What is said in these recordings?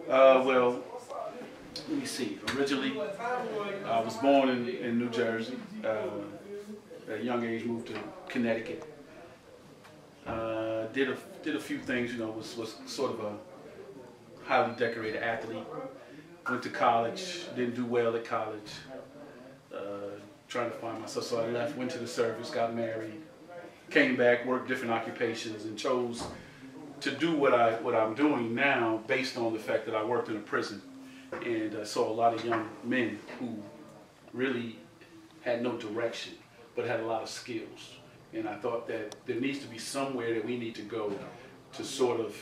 Well, let me see. Originally, I was born in New Jersey. At a young age, moved to Connecticut. Did a few things. You know, was sort of a highly decorated athlete. Went to college. Didn't do well at college. Trying to find myself, so I left. Went to the service. Got married. Came back. Worked different occupations, and chose to do what I'm doing now based on the fact that I worked in a prison and saw a lot of young men who really had no direction but had a lot of skills. And I thought that there needs to be somewhere that we need to go to sort of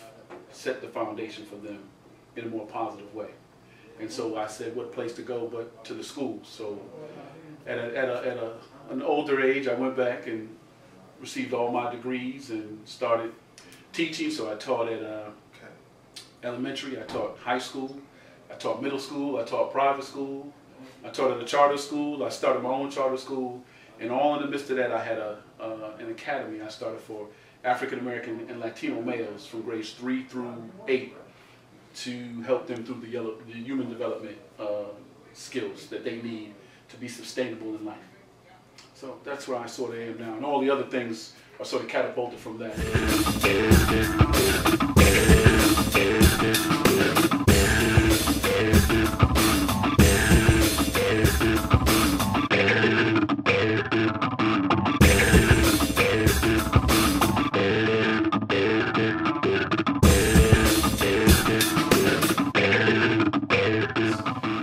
set the foundation for them in a more positive way. And so I said, what place to go but to the schools. So at an older age, I went back and received all my degrees and started teaching. So I taught at elementary, I taught high school, I taught middle school, I taught private school, I taught at a charter school, I started my own charter school, and all in the midst of that I had an academy I started for African American and Latino males from grades 3 through 8 to help them through the human development skills that they need to be sustainable in life. So that's where I sort of am now, and all the other things are sort of catapulted from that.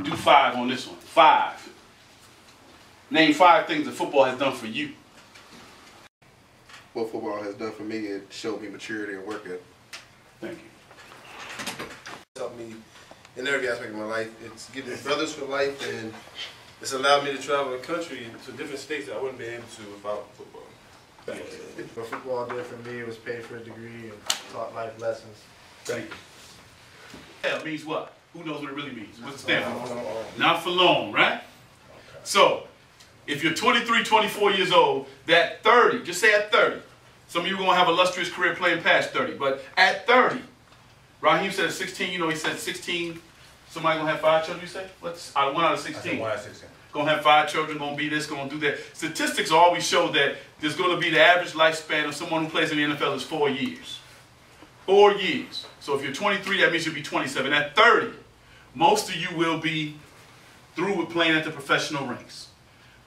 Do 5 on this one. 5. Name 5 things that football has done for you. What football has done for me, it showed me maturity and work ethic. Thank you. It's helped me in every aspect of my life. It's given me brothers for life, and it's allowed me to travel the country to different states that I wouldn't be able to without football. Thank you. What football did for me was pay for a degree and taught life lessons. Thank you. Hell means what? Who knows what it really means? What's it stand for? Not for long, right? So, if you're 23, 24 years old, that 30, just say at 30. Some of you are going to have an illustrious career playing past 30, but at 30, Raheem said at 16, you know, he said 16, somebody going to have 5 children, you say? What's 1 out of 16? I said 1 out of 16. Going to have 5 children, going to be this, going to do that. Statistics always show that there's going to be the average lifespan of someone who plays in the NFL is 4 years. 4 years. So if you're 23, that means you'll be 27. At 30, most of you will be through with playing at the professional ranks.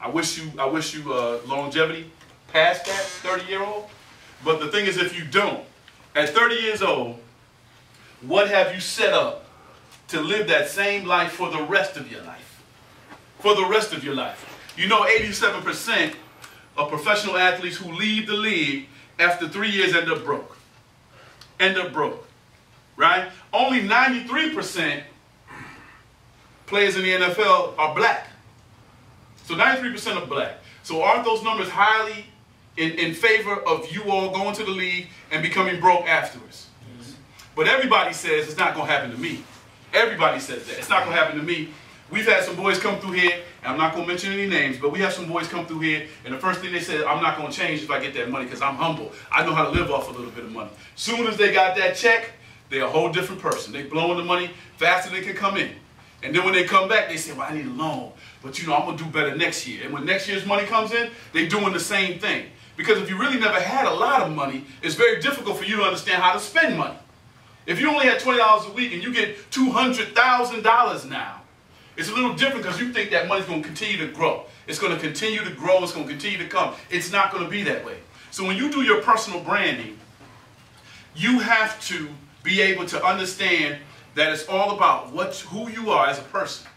I wish you longevity past that 30-year-old. But the thing is, if you don't, at 30 years old, what have you set up to live that same life for the rest of your life? For the rest of your life. You know, 87% of professional athletes who leave the league after 3 years end up broke. End up broke. Right? Only 93% players in the NFL are black. So 93% are black. So aren't those numbers highly in favor of you all going to the league and becoming broke afterwards? Mm-hmm. But everybody says it's not going to happen to me. Everybody says that. It's not going to happen to me. We've had some boys come through here, and I'm not going to mention any names, but we have some boys come through here, and the first thing they said, I'm not going to change if I get that money because I'm humble. I know how to live off a little bit of money. Soon as they got that check, they're a whole different person. They're blowing the money faster than they can come in. And then when they come back, they say, well, I need a loan. But, you know, I'm going to do better next year. And when next year's money comes in, they're doing the same thing. Because if you really never had a lot of money, it's very difficult for you to understand how to spend money. If you only had $20 a week and you get $200,000 now, it's a little different because you think that money's going to continue to grow. It's going to continue to grow. It's going to continue to come. It's not going to be that way. So when you do your personal branding, you have to be able to understand that it's all about who you are as a person.